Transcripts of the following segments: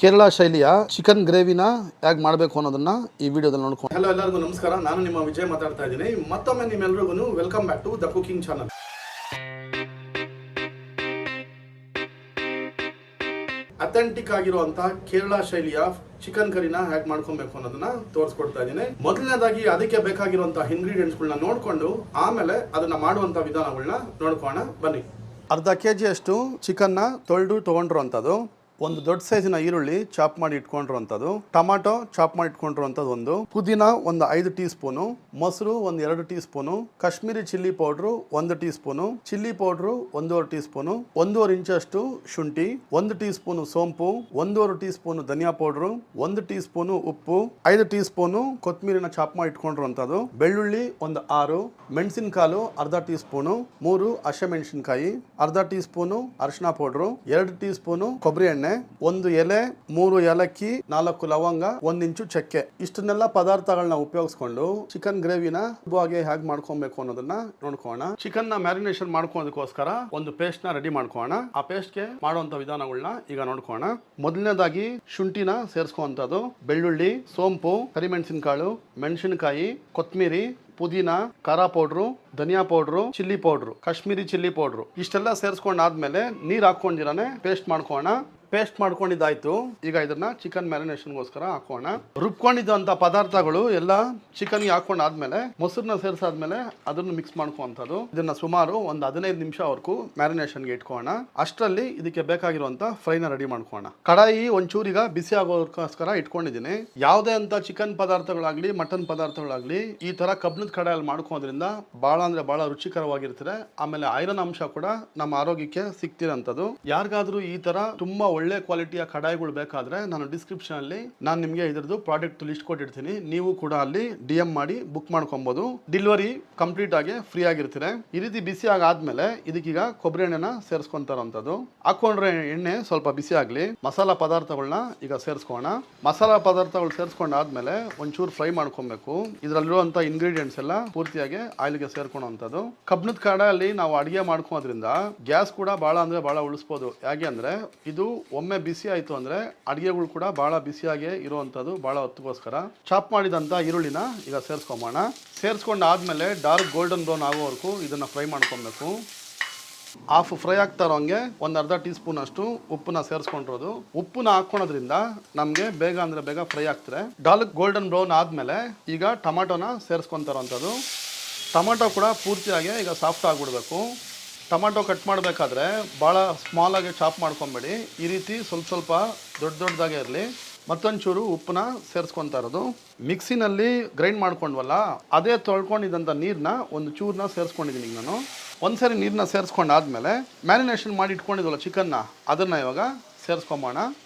ಕೇರಳ ಶೈಲಿಯ ಚಿಕನ್ ಗ್ರೇವಿನ ಹೇಗೆ ಮಾಡಬೇಕು ಅನ್ನೋದನ್ನ ಈ ವಿಡಿಯೋದಲ್ಲಿ ನೋಡ್ಕೊಂಡು. ಹಲೋ, ಎಲ್ಲರಿಗೂ ನಮಸ್ಕಾರ. ನಾನು ನಿಮ್ಮ ವಿಜಯ್ ಮಾತಾಡ್ತಾ ಇದ್ದೀನಿ. ಮತ್ತೊಮ್ಮೆ ನಿಮ್ಮೆಲ್ಲರಿಗೂ welcome back to the cooking channel. Authentic ಆಗಿರುವಂತಹ ಕೇರಳ ಶೈಲಿಯ ಚಿಕನ್ ಕರಿನ ಹೇಗೆ ಮಾಡ್ಕೊಬೇಕು ಅನ್ನೋದನ್ನ ತೋರಿಸ್ಕೊಡ್ತಾ ಇದ್ದೀನಿ. ಮೊದಲನೇದಾಗಿ ಅದಕ್ಕೆ ಬೇಕಾಗಿರುವಂತಹ ಇಂಗ್ರೀಡಿಯೆಂಟ್ಸ್ ಗಳನ್ನ ನೋಡ್ಕೊಂಡು ಆಮೇಲೆ ಅದನ್ನ ಮಾಡುವಂತ ವಿಧಾನಗಳನ್ನ ನೋಡ್ಕೋಣ ಬನ್ನಿ. ಅರ್ಧ ಕೆಜಿ ಅಷ್ಟು ಚಿಕನ್ನ ತೊಳೆದು ತೊಗೊಂಡಿರುವಂಥದ್ದು, ಒಂದು ದೊಡ್ಡ ಸೈಜಿನ ಈರುಳ್ಳಿ ಚಾಪ್ ಮಾಡಿ ಇಟ್ಕೊಂಡಿರುವಂಥದ್ದು, ಟೊಮಾಟೊ ಚಾಪ್ ಮಾಡಿ ಇಟ್ಕೊಂಡಿರುವಂಥದ್ದು, ಒಂದು ಪುದೀನ ಒಂದು 5 ಟೀ ಸ್ಪೂನು, ಮೊಸರು ಒಂದು 2 tea spoon, Kashmiri chilli powder 1 tea spoon, chilli powder 1.5 tea spoon, 1.5 ಇಂಚಷ್ಟು ಶುಂಠಿ, 1 ಟೀ ಸ್ಪೂನು ಸೋಂಪು, 1.5 ಟೀ ಸ್ಪೂನು ಧನಿಯಾ ಪೌಡ್ರು, 1 ಟೀ ಸ್ಪೂನು ಉಪ್ಪು, 5 ಟೀ ಸ್ಪೂನು ಕೊತ್ತಂಬರಿನ ಚಾಪ್ ಮಾಡಿ ಇಟ್ಕೊಂಡಿರುವಂಥದ್ದು, ಬೆಳ್ಳುಳ್ಳಿ ಒಂದು 6, ಮೆಣಸಿನಕಾಳು ಅರ್ಧ ಟೀ ಸ್ಪೂನು, 3 ಹಸಿಮೆಣಸಿನಕಾಯಿ, ಅರ್ಧ ಟೀ ಸ್ಪೂನು ಅರಿಶಿನ ಪೌಡ್ರು, 2 ಟೀ ಸ್ಪೂನು ಕೊಬ್ಬರಿ ಎಣ್ಣೆ, 1 ಎಲೆ, 3 ಏಲಕ್ಕಿ, 4 ಲವಂಗ, 1 ಇಂಚು ಚಕ್ಕೆ. ಇಷ್ಟನ್ನೆಲ್ಲ ಪದಾರ್ಥಗಳನ್ನ ಉಪಯೋಗಿಸ್ಕೊಂಡು ಚಿಕನ್ ಗ್ರೇವಿನ ಹೇಗೆ ಮಾಡ್ಕೊಬೇಕು ಅನ್ನೋದನ್ನ ನೋಡ್ಕೋಣ. ಚಿಕನ್ ನ ಮ್ಯಾರಿನೇಷನ್ ಮಾಡ್ಕೋದಕ್ಕೋಸ್ಕರ ಒಂದು ಪೇಸ್ಟ್ ನ ರೆಡಿ ಮಾಡ್ಕೋಣ. ಆ ಪೇಸ್ಟ್ ಗೆ ಮಾಡುವಂತ ವಿಧಾನಗಳನ್ನ ಈಗ ನೋಡ್ಕೋಣ. ಮೊದಲನೇದಾಗಿ ಶುಂಠಿನ ಸೇರಿಸ್ಕೊಂತದ್ದು, ಬೆಳ್ಳುಳ್ಳಿ, ಸೋಂಪು, ಕರಿಮೆಣಸಿನಕಾಳು, ಮೆಣಸಿನಕಾಯಿ, ಕೊತ್ತಂಬರಿ, ಪುದೀನ, ಖಾರ ಪೌಡ್ರು, ಧನಿಯಾ powder, chilli powder, Kashmiri chilli powder ಇಷ್ಟೆಲ್ಲ ಸೇರಿಸ್ಕೊಂಡಾದ್ಮೇಲೆ ನೀರು ಹಾಕೊಂಡಿರಾನೆ ಪೇಸ್ಟ್ ಮಾಡ್ಕೋಣ. ಪೇಸ್ಟ್ ಮಾಡ್ಕೊಂಡಿದ್ದಾಯ್ತು. ಈಗ ಇದನ್ನ ಚಿಕನ್ ಮ್ಯಾರಿನೇಷನ್ಗೋಸ್ಕರ ಹಾಕೋಣ. ರುಬ್ಕೊಂಡಿದ್ದಂಥ ಪದಾರ್ಥಗಳು ಎಲ್ಲ ಚಿಕನ್ಗೆ ಹಾಕೊಂಡಾದ್ಮೇಲೆ ಮೊಸರನ್ನ ಸೇರಿಸಾದ್ಮೇಲೆ ಅದನ್ನು ಮಿಕ್ಸ್ ಮಾಡ್ಕೊಂಥದ್ದು. ಇದನ್ನ ಸುಮಾರು ಒಂದು 15 ನಿಮಿಷವರೆಗೂ ಮ್ಯಾರಿನೇಷನ್ಗೆ ಇಟ್ಕೋಣ. ಅಷ್ಟರಲ್ಲಿ ಇದಕ್ಕೆ ಬೇಕಾಗಿರುವಂತ ಫ್ರೈನ ರೆಡಿ ಮಾಡ್ಕೋಣ. ಕಡಾಯಿ ಒಂಚೂರಿಗ ಬಿಸಿ ಆಗೋದಕ್ಕೋಸ್ಕರ ಇಟ್ಕೊಂಡಿದ್ದೀನಿ. ಯಾವುದೇ ಅಂತ ಚಿಕನ್ ಪದಾರ್ಥಗಳಾಗ್ಲಿ ಮಟನ್ ಪದಾರ್ಥಗಳಾಗ್ಲಿ ಈ ತರ ಕಬ್ಬಿಣದ ಕಡಾಯಲ್ಲಿ ಮಾಡ್ಕೋದ್ರಿಂದ ಬಹಳ ರುಚಿಕರವಾಗಿರ್ತದೆ. ಆಮೇಲೆ ಐರನ್ ಅಂಶ ಕೂಡ ನಮ್ಮ ಆರೋಗ್ಯಕ್ಕೆ ಸಿಗ್ತಿರೋಂಥದ್ದು. ಯಾರಿಗಾದ್ರೂ ಈ ತರ ತುಂಬಾ ಒಳ್ಳೆ ಕ್ವಾಲಿಟಿಯ ಕಡಾಯಿಗಳು ಬೇಕಾದ್ರೆ ನಾನು ಡಿಸ್ಕ್ರಿಪ್ಷನ್ ಅಲ್ಲಿ ನಾನು ನಿಮಗೆ ಇದ್ರದ್ದು ಪ್ರಾಡಕ್ಟ್ ಲಿಸ್ಟ್ ಕೊಟ್ಟಿರ್ತೀನಿ. ನೀವು ಕೂಡ ಅಲ್ಲಿ DM ಮಾಡಿ ಬುಕ್ ಮಾಡ್ಕೊಬಹುದು. ಡೆಲಿವರಿ ಕಂಪ್ಲೀಟ್ ಆಗಿ ಫ್ರೀ ಆಗಿರ್ತೀರ. ಈ ರೀತಿ ಬಿಸಿ ಆಗಾದ್ಮೇಲೆ ಇದಕ್ಕೀಗ ಕೊಬ್ಬರಿ ಎಣ್ಣೆನ ಸೇರಿಸ್ಕೊಂತಾರಂಥದ್ದು. ಹಾಕೊಂಡ್ರೆ ಎಣ್ಣೆ ಸ್ವಲ್ಪ ಬಿಸಿ ಆಗ್ಲಿ. ಮಸಾಲಾ ಪದಾರ್ಥಗಳನ್ನ ಈಗ ಸೇರಿಸ್ಕೋಣ. ಮಸಾಲಾ ಪದಾರ್ಥಗಳು ಸೇರಿಸ್ಕೊಂಡಾದ್ಮೇಲೆ ಒಂಚೂರು ಫ್ರೈ ಮಾಡ್ಕೊಬೇಕು. ಇದರಲ್ಲಿರುವಂತ ಇಂಗ್ರೀಡಿಯೆಂಟ್ಸ್ ಎಲ್ಲ ಪೂರ್ತಿಯಾಗಿ ಆಯಿಲ್ಗೆ ಸೇರ್ಕೊಳ್ಳುವಂಥದ್ದು. ಕಬ್ಬಿಣದ ಕಡಾಯಲ್ಲಿ ನಾವು ಅಡಿಗೆ ಮಾಡ್ಕೋದ್ರಿಂದ ಗ್ಯಾಸ್ ಕೂಡ ಬಹಳ ಉಳಿಸ್ಬೋದು. ಯಾಕೆ ಅಂದ್ರೆ ಇದು ಒಮ್ಮೆ ಬಿಸಿ ಆಯ್ತು ಅಂದ್ರೆ ಅಡಿಗೆಗಳು ಕೂಡ ಬಹಳ ಬಿಸಿಯಾಗಿ ಇರುವಂತದ್ದು. ಬಹಳ ಹೊತ್ತಿಗೋಸ್ಕರ ಚಾಪ್ ಮಾಡಿದಂತ ಈರುಳ್ಳಿನ ಈಗ ಸೇರಿಸ್ಕೊಂಬೋಣ. ಸೇರಿಸ್ಕೊಂಡಾದ್ಮೇಲೆ ಡಾರ್ಕ್ ಗೋಲ್ಡನ್ ಬ್ರೌನ್ ಆಗೋವರೆಗೂ ಇದನ್ನ ಫ್ರೈ ಮಾಡ್ಕೊಬೇಕು. ಹಾಫ್ ಫ್ರೈ ಆಗ್ತಾ ಇರೋಂಗೆ ಒಂದು ಅರ್ಧ ಟೀ ಸ್ಪೂನ್ ಅಷ್ಟು ಉಪ್ಪನ್ನ ಸೇರಿಸ್ಕೊಂಡಿರೋದು. ಉಪ್ಪನ್ನ ಹಾಕೋದ್ರಿಂದ ನಮಗೆ ಬೇಗ ಫ್ರೈ ಆಗ್ತದೆ. ಡಾರ್ಕ್ ಗೋಲ್ಡನ್ ಬ್ರೌನ್ ಆದ್ಮೇಲೆ ಈಗ ಟೊಮಾಟೋನ ಸೇರಿಸ್ಕೊಂತಾರಂಥದ್ದು. ಟೊಮಾಟೊ ಕೂಡ ಪೂರ್ತಿಯಾಗಿ ಈಗ ಸಾಫ್ಟ್ ಆಗಿಬಿಡ್ಬೇಕು. ಟೊಮಾಟೊ ಕಟ್ ಮಾಡಬೇಕಾದ್ರೆ ಭಾಳ ಸ್ಮಾಲಾಗಿ ಚಾಪ್ ಮಾಡ್ಕೊಬೇಡಿ. ಈ ರೀತಿ ಸ್ವಲ್ಪ ದೊಡ್ಡದಾಗೇ ಇರಲಿ. ಮತ್ತೊಂಚೂರು ಉಪ್ಪನ್ನ ಸೇರಿಸ್ಕೊತಾ ಇರೋದು. ಮಿಕ್ಸಿನಲ್ಲಿ ಗ್ರೈಂಡ್ ಮಾಡ್ಕೊಂಡ್ವಲ್ಲ ಅದೇ ತೊಳ್ಕೊಂಡಿದ್ದಂಥ ನೀರನ್ನ ಒಂದು ಚೂರನ್ನ ಸೇರಿಸ್ಕೊಂಡಿದ್ದೀನಿ. ಈಗ ನಾನು ಒಂದ್ಸರಿ ನೀರನ್ನ ಸೇರಿಸ್ಕೊಂಡಾದ್ಮೇಲೆ ಮ್ಯಾರಿನೇಷನ್ ಮಾಡಿ ಇಟ್ಕೊಂಡಿದ್ವಲ್ಲ ಚಿಕನ್ನ ಅದನ್ನು ಇವಾಗ ಸೇರಿಸ್ಕೊಂಬೋಣ.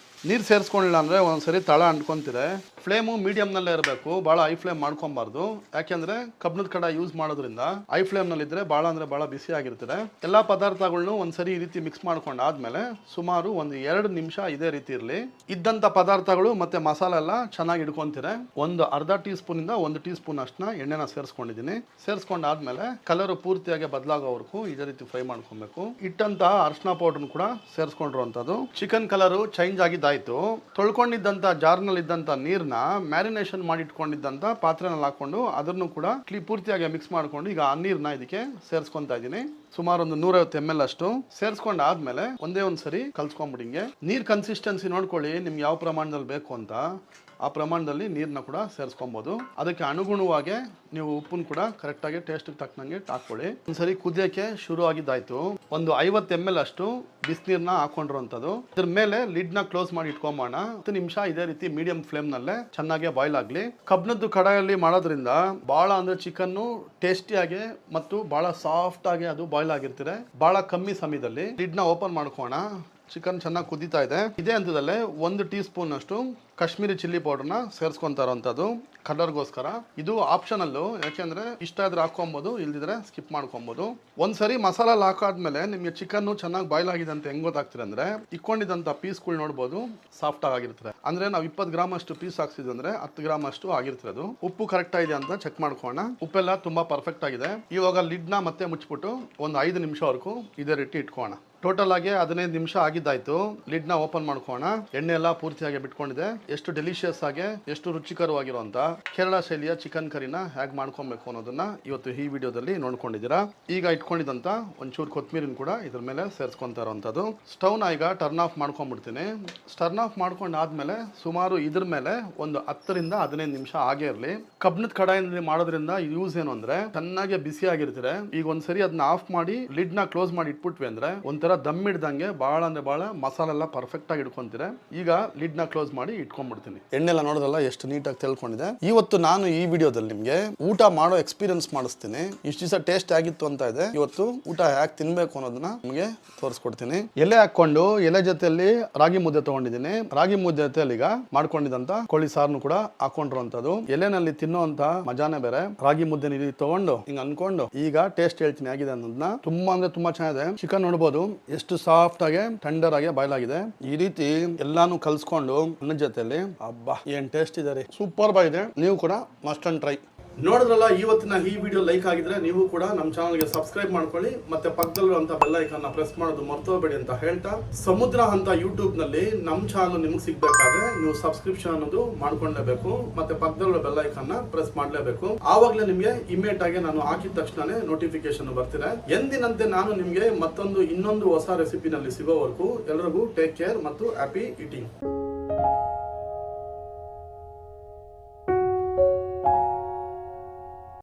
ನೀರು ಸೇರಿಸ್ಕೊಂಡಿಲ್ಲ ಅಂದರೆ ಒಂದ್ಸರಿ ತಳ ಅಂಟ್ಕೊಂತಿದೆ. ಫ್ಲೇಮು ಮೀಡಿಯಮ್ನಲ್ಲೇ ಇರಬೇಕು. ಭಾಳ ಹೈ ಫ್ಲೇಮ್ ಮಾಡ್ಕೊಬಾರ್ದು. ಯಾಕೆಂದರೆ ಕಬ್ಬಿಣದ ಕಡಾಯಿ ಯೂಸ್ ಮಾಡೋದ್ರಿಂದ ಹೈ ಫ್ಲೇಮ್ನಲ್ಲಿದ್ದರೆ ಭಾಳ ಬಿಸಿ ಆಗಿರ್ತದೆ. ಎಲ್ಲ ಪದಾರ್ಥಗಳನ್ನೂ ಒಂದ್ಸರಿ ಈ ರೀತಿ ಮಿಕ್ಸ್ ಮಾಡ್ಕೊಂಡಾದ್ಮೇಲೆ ಸುಮಾರು ಒಂದು 2 ನಿಮಿಷ ಇದೇ ರೀತಿ ಇರಲಿ. ಇದ್ದಂಥ ಪದಾರ್ಥಗಳು ಮತ್ತು ಮಸಾಲೆ ಎಲ್ಲ ಚೆನ್ನಾಗಿ ಇಡ್ಕೊಂತೀರ. ಒಂದು ಅರ್ಧ ಟೀ ಸ್ಪೂನಿಂದ 1 ಟೀ ಸ್ಪೂನ್ ಅಷ್ಟನ್ನ ಎಣ್ಣೆನ ಸೇರಿಸ್ಕೊಂಡಿದ್ದೀನಿ. ಸೇರಿಸ್ಕೊಂಡಾದ್ಮೇಲೆ ಕಲರು ಪೂರ್ತಿಯಾಗಿ ಬದಲಾಗೋವರೆಗೂ ಇದೇ ರೀತಿ ಫ್ರೈ ಮಾಡ್ಕೊಬೇಕು. ಇಟ್ಟಂತಹ ಅರಿಶಿನ ಪೌಡ್ರನ್ನು ಕೂಡ ಸೇರಿಸ್ಕೊಂಡಿರುವಂಥದ್ದು. ಚಿಕನ್ ಕಲರು ಚೇಂಜ್ ಆಗಿದ್ದಾಯ್ತು. ತೊಳ್ಕೊಂಡಿದ್ದಂಥ ಜಾರ್ನಲ್ಲಿದ್ದಂಥ ನೀರನ್ನ ಮ್ಯಾರಿನೇಷನ್ ಮಾಡಿ ಇಟ್ಕೊಂಡಿದ್ದಂಥ ಪಾತ್ರೆನಲ್ಲಿ ಹಾಕೊಂಡು ಅದನ್ನು ಕೂಡ ಪೂರ್ತಿಯಾಗಿ ಮಿಕ್ಸ್ ಮಾಡ್ಕೊಂಡು ಈಗ ಆ ನೀರನ್ನ ಇದಕ್ಕೆ ಸೇರಿಸ್ಕೊಂತಾ ಇದ್ದೀನಿ. ಸುಮಾರು ಒಂದು 150 ml ಅಷ್ಟು ಸೇರಿಸ್ಕೊಂಡಾದ್ಮೇಲೆ ಒಂದೇ ಒಂದ್ಸರಿ ಕಲ್ಸ್ಕೊಂಡ್ಬಿಡಿಂಗೆ. ನೀರ್ ಕನ್ಸಿಸ್ಟೆನ್ಸಿ ನೋಡ್ಕೊಳ್ಳಿ ನಿಮ್ಗೆ ಯಾವ ಪ್ರಮಾಣದಲ್ಲಿ ಬೇಕು ಅಂತ. ಆ ಪ್ರಮಾಣದಲ್ಲಿ ನೀರನ್ನ ಕೂಡ ಸೇರಿಸ್ಕೊಬೋದು. ಅದಕ್ಕೆ ಅನುಗುಣವಾಗಿ ನೀವು ಉಪ್ಪನ್ನು ಕೂಡ ಕರೆಕ್ಟಾಗಿ ಟೇಸ್ಟಿಗೆ ತಕ್ಕನಂಗೆ ಹಾಕ್ಕೊಳ್ಳಿ. ಒಂದ್ಸರಿ ಕುದಿಯೋಕ್ಕೆ ಶುರು ಆಗಿದ್ದಾಯ್ತು. ಒಂದು 50 ml ಅಷ್ಟು ಬಿಸಿನೀರನ್ನ ಹಾಕೊಂಡಿರುವಂಥದ್ದು. ಇದ್ರ ಮೇಲೆ ಲಿಡ್ನ ಕ್ಲೋಸ್ ಮಾಡಿ ಇಟ್ಕೊಂಬೋಣ. 10 ನಿಮಿಷ ಇದೇ ರೀತಿ ಮೀಡಿಯಂ ಫ್ಲೇಮ್ನಲ್ಲೇ ಚೆನ್ನಾಗಿ ಬಾಯ್ಲ್ ಆಗಲಿ. ಕಬ್ಬಿಣದ ಕಡಾಯಲ್ಲಿ ಮಾಡೋದ್ರಿಂದ ಭಾಳ ಅಂದರೆ ಚಿಕನ್ನು ಟೇಸ್ಟಿಯಾಗಿ ಮತ್ತು ಭಾಳ ಸಾಫ್ಟ್ ಆಗಿ ಅದು ಬಾಯ್ಲ್ ಆಗಿರ್ತಾರೆ. ಭಾಳ ಕಮ್ಮಿ ಸಮಯದಲ್ಲಿ ಲಿಡ್ನ ಓಪನ್ ಮಾಡ್ಕೋಣ. ಚಿಕನ್ ಚೆನ್ನಾಗಿ ಕುದೀತಾ ಇದೆ. ಇದೇ ಹಂತದಲ್ಲೇ 1 ಟೀ ಸ್ಪೂನ್ ಅಷ್ಟು ಕಾಶ್ಮೀರಿ ಚಿಲ್ಲಿ ಪೌಡರ್ನ ಸೇರಿಸ್ಕೊಂತಾ ಇರೋಂಥದ್ದು ಕಲರ್ಗೋಸ್ಕರ. ಇದು ಆಪ್ಷನಲ್ಲು. ಯಾಕೆಂದರೆ ಇಷ್ಟ ಆದ್ರೆ ಹಾಕೊಬೋದು, ಇಲ್ದಿದ್ರೆ ಸ್ಕಿಪ್ ಮಾಡ್ಕೊಬೋದು. ಒಂದ್ಸರಿ ಮಸಾಲ ಹಾಕಾದ್ಮೇಲೆ ನಿಮಗೆ ಚಿಕನ್ನು ಚೆನ್ನಾಗಿ ಬಾಯ್ಲ್ ಆಗಿದೆ ಅಂತ ಹೆಂಗೆ ಗೊತ್ತಾಗ್ತಿದೆ ಅಂದರೆ ಇಟ್ಕೊಂಡಿದ್ದಂಥ ಪೀಸ್ಗಳು ನೋಡ್ಬೋದು ಸಾಫ್ಟ್ ಆಗಿರ್ತದೆ. ಅಂದರೆ ನಾವು 20 ಗ್ರಾಮ್ ಅಷ್ಟು ಪೀಸ್ ಹಾಕ್ಸಿದ್ವಿ ಅಂದರೆ 10 ಗ್ರಾಮ್ ಅಷ್ಟು ಆಗಿರ್ತಿರೋದು. ಉಪ್ಪು ಕರೆಕ್ಟ್ ಆಗಿದೆ ಅಂತ ಚೆಕ್ ಮಾಡ್ಕೋಣ. ಉಪ್ಪೆಲ್ಲ ತುಂಬ ಪರ್ಫೆಕ್ಟ್ ಆಗಿದೆ. ಇವಾಗ ಲಿಡ್ನ ಮತ್ತೆ ಮುಚ್ಚಿಬಿಟ್ಟು ಒಂದು 5 ನಿಮಿಷವರೆಗೂ ಇದೇ ರೀತಿ ಇಟ್ಕೋಣ. ಟೋಟಲ್ ಆಗಿ 15 ನಿಮಿಷ ಆಗಿದ್ದಾಯ್ತು. ಲಿಡ್ ನ ಓಪನ್ ಮಾಡ್ಕೋಣ. ಎಣ್ಣೆ ಎಲ್ಲ ಪೂರ್ತಿಯಾಗಿ ಬಿಟ್ಕೊಂಡಿದೆ. ಎಷ್ಟು ಡೆಲಿಷಿಯಸ್ ಆಗಿ ಎಷ್ಟು ರುಚಿಕರವಾಗಿರುವಂತ ಕೇರಳ ಶೈಲಿಯ ಚಿಕನ್ ಕರಿನ ಹೇಗೆ ಮಾಡ್ಕೊಬೇಕು ಅನ್ನೋದನ್ನ ಇವತ್ತು ಈ ವಿಡಿಯೋದಲ್ಲಿ ನೋಡ್ಕೊಂಡಿದ್ದೀರಾ. ಈಗ ಇಟ್ಕೊಂಡಿದಂತ ಒಂಚೂರು ಕೊತ್ತಂಬರಿನ ಕೂಡ ಇದ್ರ ಮೇಲೆ ಸೇರಿಸ್ಕೊಂತಾ ಇರುವಂತದ್ದು. ಸ್ಟವ್ ನ ಈಗ ಟರ್ನ್ ಆಫ್ ಮಾಡ್ಕೊಂಡ್ಬಿಡ್ತೀನಿ. ಟರ್ನ್ ಆಫ್ ಮಾಡ್ಕೊಂಡಾದ್ಮೇಲೆ ಸುಮಾರು ಇದ್ರ ಮೇಲೆ ಒಂದು 10 ರಿಂದ 15 ನಿಮಿಷ ಆಗೇ ಇರಲಿ. ಕಬ್ಬಿಣದ ಕಡಾಯಿನಲ್ಲಿ ಮಾಡೋದ್ರಿಂದ ಯೂಸ್ ಏನು ಅಂದ್ರೆ ಚೆನ್ನಾಗಿ ಬಿಸಿ ಆಗಿರ್ತೀರ. ಈಗ ಒಂದ್ಸರಿ ಅದನ್ನ ಆಫ್ ಮಾಡಿ ಲಿಡ್ ನ ಕ್ಲೋಸ್ ಮಾಡಿ ಇಟ್ಬಿಟ್ವಿ ಅಂದ್ರೆ ಒಂಥರ ದಮ್ ಹಿಡ್ದಂಗೆ ಬಹಳ ಅಂದ್ರೆ ಬಹಳ ಮಸಾಲೆ ಎಲ್ಲ ಪರ್ಫೆಕ್ಟ್ ಆಗಿ ಇಟ್ಕೊಂತೀರ. ಈಗ ಲಿಡ್ ನ ಕ್ಲೋಸ್ ಮಾಡಿ ಇಟ್ಕೊಂಡ್ಬಿಡ್ತೀನಿ. ಎಣ್ಣೆ ಎಲ್ಲ ನೋಡೋದಲ್ಲ ಎಷ್ಟು ನೀಟಾಗಿ ತಿಳ್ಕೊಂಡಿದೆ. ಇವತ್ತು ನಾನು ಈ ವಿಡಿಯೋದಲ್ಲಿ ನಿಮ್ಗೆ ಊಟ ಮಾಡೋ ಎಕ್ಸ್ಪೀರಿಯನ್ಸ್ ಮಾಡಿಸ್ತೀನಿ. ಇಷ್ಟು ದಿವಸ ಟೇಸ್ಟ್ ಆಗಿತ್ತು ಅಂತ ಇದೆ. ಇವತ್ತು ಊಟ ಯಾಕೆ ತಿನ್ಬೇಕು ಅನ್ನೋದನ್ನ ನಿಮಗೆ ತೋರಿಸ್ಕೊಡ್ತೀನಿ. ಎಲೆ ಹಾಕೊಂಡು ಎಲೆ ಜೊತೆಯಲ್ಲಿ ರಾಗಿ ಮುದ್ದೆ ತಗೊಂಡಿದ್ದೀನಿ. ರಾಗಿ ಮುದ್ದೆ ಜೊತೆಯಲ್ಲಿ ಈಗ ಮಾಡ್ಕೊಂಡಿದಂತ ಕೋಳಿ ಸಾರನ್ನು ಕೂಡ ಹಾಕೊಂಡಿರುವಂತದ್ದು. ಎಲೆನಲ್ಲಿ ತಿನ್ನುವಂತ ಮಜಾನೇ ಬೇರೆ. ರಾಗಿ ಮುದ್ದೆ ನೀಡಿ ತಗೊಂಡು ಹಿಂಗ್ ಅನ್ಕೊಂಡು ಈಗ ಟೇಸ್ಟ್ ಹೇಳ್ತೀನಿ ಆಗಿದೆ ಅನ್ನೋದನ್ನ. ತುಂಬಾ ಅಂದ್ರೆ ತುಂಬಾ ಚೆನ್ನಾಗಿದೆ. ಚಿಕನ್ ನೋಡ್ಬೋದು ಎಷ್ಟು ಸಾಫ್ಟ್ ಆಗಿ ಟೆಂಡರ್ ಆಗಿ ಬಾಯ್ಲ್ ಆಗಿದೆ. ಈ ರೀತಿ ಎಲ್ಲಾನು ಕಲ್ಸ್ಕೊಂಡು ಅನ್ನ ಜೊತೆಲಿ ಅಬ್ಬಾ ಏನ್ ಟೇಸ್ಟ್ ಇದೆ ರೀ. ಸೂಪರ್ ಬಾಗಿದೆ. ನೀವು ಕೂಡ ಮಸ್ಟ್ ಅಂಡ್ ಟ್ರೈ. ನೋಡಿದ್ರಲ್ಲ, ಇವತ್ತಿನ ಈ ವಿಡಿಯೋ ಲೈಕ್ ಆಗಿದ್ರೆ ನೀವು ಕೂಡ ನಮ್ಮ ಚಾನಲ್ಗೆ ಸಬ್ಸ್ಕ್ರೈಬ್ ಮಾಡ್ಕೊಳ್ಳಿ. ಮತ್ತೆ ಪಕ್ಕದಲ್ಲಿರುವಂತ ಬೆಲ್ ಐಕಾನ್ ಪ್ರೆಸ್ ಮಾಡೋದು ಮರ್ತೋಬೇಡಿ ಅಂತ ಹೇಳ್ತಾ, ಸಮುದ್ರ ಅಂತ ಯೂಟ್ಯೂಬ್ ನಲ್ಲಿ ನಮ್ಮ ಚಾನಲ್ ನಿಮ್ಗೆ ಸಿಗ್ಬೇಕಾದ್ರೆ ನೀವು ಸಬ್ಸ್ಕ್ರಿಪ್ಷನ್ ಅನ್ನೋದು ಮಾಡ್ಕೊಳ್ಳೇಬೇಕು. ಮತ್ತೆ ಪಕ್ಕದಲ್ಲಿರೋ ಬೆಲ್ ಐಕಾನ್ ಪ್ರೆಸ್ ಮಾಡ್ಲೇಬೇಕು. ಆವಾಗಲೇ ನಿಮ್ಗೆ ಇಮಿಡಿಯೇಟ್ ಆಗಿ ನಾನು ಹಾಕಿದ ತಕ್ಷಣನೇ ನೋಟಿಫಿಕೇಶನ್ ಬರ್ತಿದೆ. ಎಂದಿನಂತೆ ನಾನು ನಿಮ್ಗೆ ಇನ್ನೊಂದು ಹೊಸ ರೆಸಿಪಿನಲ್ಲಿ ಸಿಗೋವರೆಗೂ ಎಲ್ರಿಗೂ ಟೇಕ್ ಕೇರ್ ಮತ್ತು ಹ್ಯಾಪಿ ಈಟಿಂಗ್.